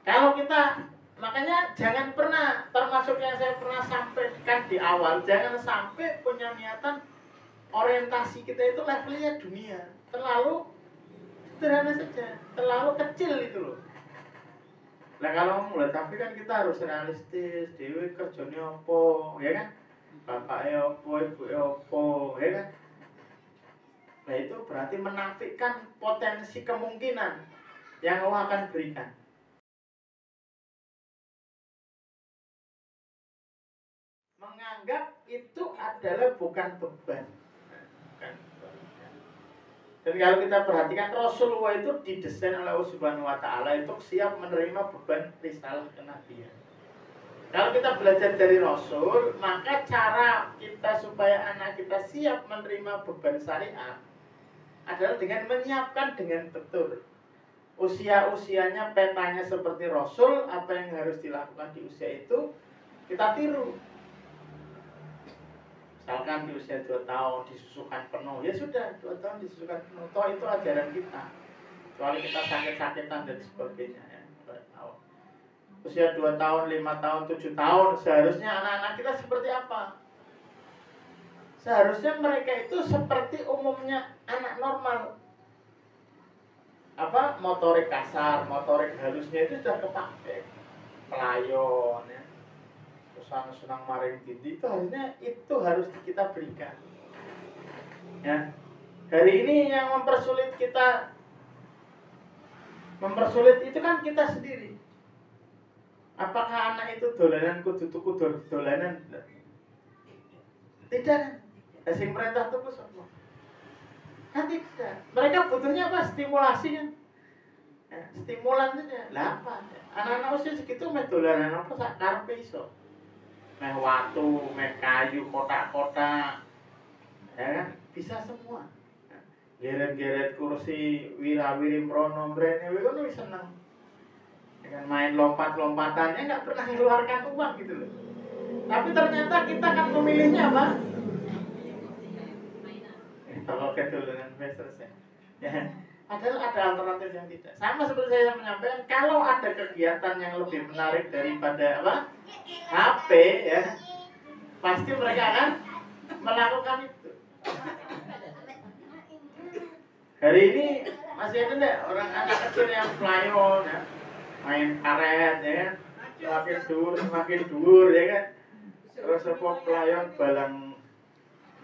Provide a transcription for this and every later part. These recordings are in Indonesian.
Kalau kita, makanya jangan pernah, termasuk yang saya pernah sampaikan di awal, jangan sampai punya niatan orientasi kita itu levelnya dunia, terlalu sederhana saja, terlalu kecil itu loh. Nah kalau mulai tapi kan kita harus realistis, dewi kerjanya apa, ya kan? Bapaknya apa, ibunya apa, ya kan? Nah itu berarti menafikan potensi kemungkinan yang Allah akan berikan. Menganggap itu adalah bukan beban. Dan kalau kita perhatikan Rasulullah itu didesain oleh Allah Subhanahu wa taala itu siap menerima beban risalah kenabian. Kalau kita belajar dari Rasul, maka cara kita supaya anak kita siap menerima beban syariat adalah dengan menyiapkan dengan betul. Usia-usianya petanya seperti Rasul, apa yang harus dilakukan di usia itu kita tiru. Misalkan di usia 2 tahun disusukan penuh, ya sudah 2 tahun disusukan penuh. Toh itu ajaran kita. Kecuali kita sakit-sakitan dan sebagainya ya. 2 tahun. Usia 2 tahun, 5 tahun, 7 tahun, seharusnya anak-anak kita seperti apa? Seharusnya mereka itu seperti umumnya anak normal. Apa? Motorik kasar, motorik halusnya itu sudah kepakai. Pelayon ya. Senang maring tindi itu harus kita berikan. Ya. Hari ini yang mempersulit itu kan kita sendiri. Apakah anak itu dolanan kudu tuku dolanan? Tidak. Sing perintah tuku sapa? Kan tidak. Mereka butuhnya apa? Stimulasi kan. Ya, stimulan saja. Lah apa? Anak-anak usia segitu meh dolanan apa sak karepe iso. Meh watu, meh kayu, kotak-kotak, ya kan? Bisa semua. Geret-geret kursi, wira-wiri mrono mrene, kono wis seneng. Ya kan main lompat-lompatannya nggak pernah mengeluarkan uang gitu loh. Tapi ternyata kita kan memilihnya apa? Kalau keduluan selesai. Ya. Padahal ada alternatif yang tidak. Sama seperti saya menyampaikan, kalau ada kegiatan yang lebih menarik daripada apa? HP ya. Pasti mereka akan melakukan itu. Hari ini masih ada enggak orang anak kecil yang pelayon ya, main karet ya kan, semakin dur ya kan, terus apa pelayon balang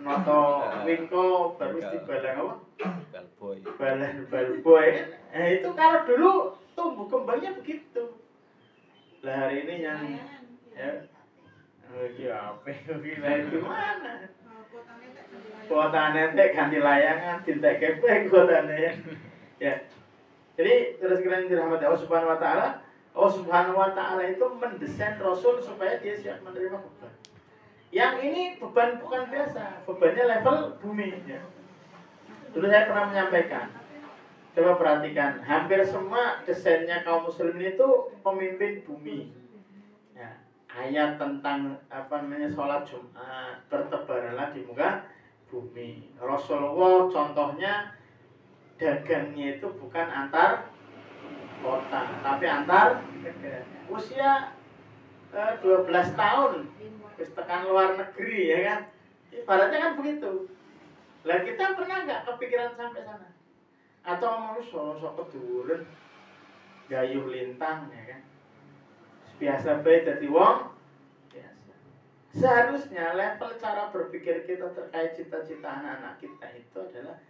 noto wingko baru di balang apa? Balboy. Nah itu kalau dulu tumbuh kembangnya begitu. Lah hari ini yang ya apa itu mana? Kuota nentek ganti layangan, tinta kepek kuotanya ya. Ya. Jadi terus kalian dirahmati Allah Subhanahu wa taala. Allah Subhanahu wa taala itu mendesain Rasul supaya dia siap menerima beban. Yang ini beban bukan biasa, bebannya level bumi ya. Dulu saya pernah menyampaikan. Coba perhatikan, hampir semua desainnya kaum muslimin itu pemimpin bumi. Ya, ayat tentang sholat Jumat bertebaranlah di muka bumi. Rasulullah contohnya dagangnya itu bukan antar kota, tapi antar negara. Usia 12 tahun, terus tekan luar negeri ya kan. Ibaratnya kan begitu. Lah kita pernah nggak kepikiran sampai sana? Atau mau sok keduren gayuh lintang ya kan? Biasa bae dadi wong biasa. Seharusnya level cara berpikir kita terkait cita-cita anak-anak kita itu adalah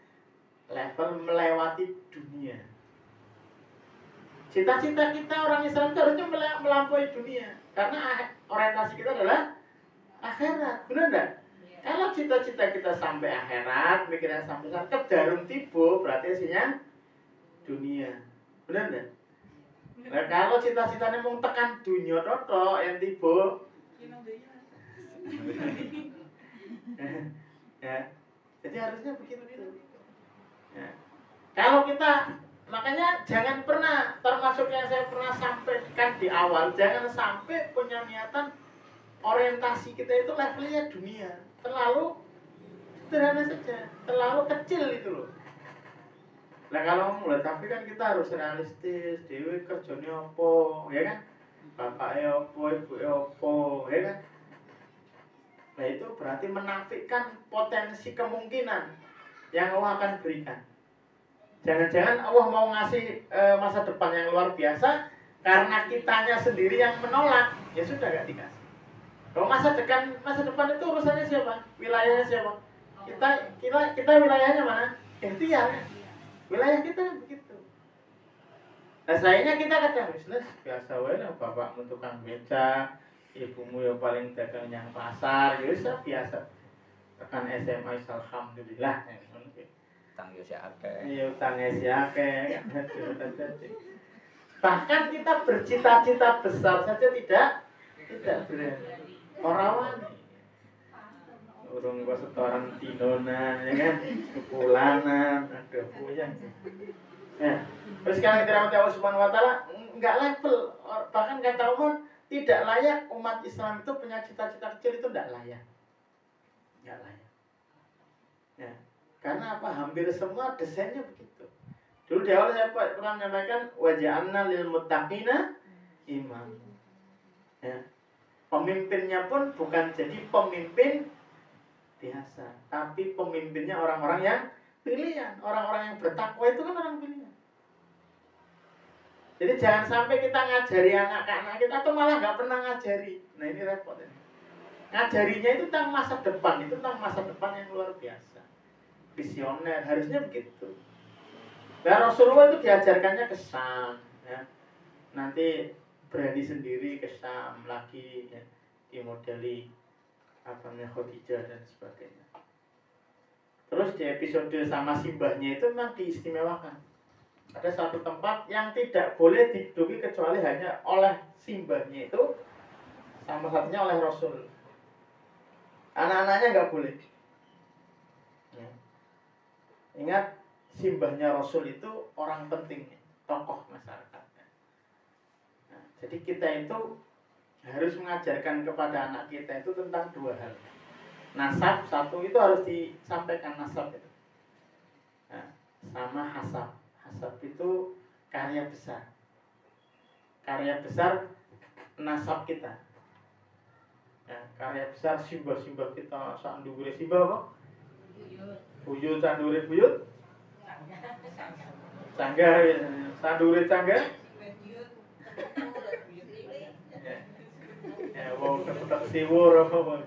level melewati dunia. Cita-cita kita orang Islam itu harusnya melampaui dunia, karena orientasi kita adalah akhirat, benar enggak? Kalau cita-cita kita sampai akhirat, mikirnya sampai kedarum tiba, berarti isinya dunia, benar enggak? Nah kalau cita-citanya mau tekan dunia toto yang tiba, ya, jadi harusnya begitu. Ya. Kalau kita, makanya jangan pernah, termasuk yang saya pernah sampaikan di awal, jangan sampai punya niatan orientasi kita itu levelnya dunia, terlalu sederhana saja, terlalu kecil itu loh. Nah kalau mulai tapi kan kita harus realistis, dewe kerjanya apa, ya kan? Bapaknya apa, ibunya apa, ya kan? Nah itu berarti menafikan potensi kemungkinan yang Allah akan berikan. Jangan-jangan Allah mau ngasih masa depan yang luar biasa karena kitanya sendiri yang menolak, ya sudah gak dikasih. Kalau masa depan itu urusannya siapa? Wilayahnya siapa? Kita wilayahnya mana? Ikhtiar kan? Wilayah kita begitu. Nah sayangnya kita kadang bisnis biasa wae bapakmu tukang beca, ibumu ya paling dagang yang pasar, ya biasa. Tekan SMA alhamdulillah. Utang yo sik akeh. Iya utangnya si akeh. Bahkan kita bercita-cita besar saja tidak berani. Orang wani. Urung kok setoran dinonan ya kan, kepulanan, ada puyeng. Ya. Terus sekarang kita rahmati Allah Subhanahu wa taala enggak level. Bahkan kata Umar tidak layak umat Islam itu punya cita-cita kecil itu enggak layak. Enggak layak. Ya. Karena apa? Hampir semua desainnya begitu. Dulu di awal saya pernah menyampaikan waja'alna lil muttaqina imam. Ya. Pemimpinnya pun bukan jadi pemimpin biasa, tapi pemimpinnya orang-orang yang pilihan. Orang-orang yang bertakwa itu kan orang pilihan. Jadi jangan sampai kita ngajari anak-anak kita atau malah nggak pernah ngajari. Nah ini repot ini. Ngajarinya itu tentang masa depan, itu tentang masa depan yang luar biasa. Visioner, harusnya begitu. Nah Rasulullah itu diajarkannya ke Syam, ya. Nanti berani sendiri ke Syam lagi, ya. Dimodeli Khadijah dan sebagainya. Terus di episode sama simbahnya itu memang diistimewakan. Ada satu tempat yang tidak boleh diduduki kecuali hanya oleh simbahnya itu, sama satunya oleh Rasul. Anak-anaknya nggak boleh. Ya. Ingat, simbahnya Rasul itu orang penting, tokoh masyarakat. Nah, jadi kita itu harus mengajarkan kepada anak kita itu tentang dua hal. Nasab, satu itu harus disampaikan nasab itu. Nah, sama hasab. Hasab itu karya besar. Karya besar nasab kita. Ya, karya besar simbah-simbah kita. Sandure simbah apa? Buyut, sandure buyut. Cangga, sandure cangga. Wow, ketek siwur apa.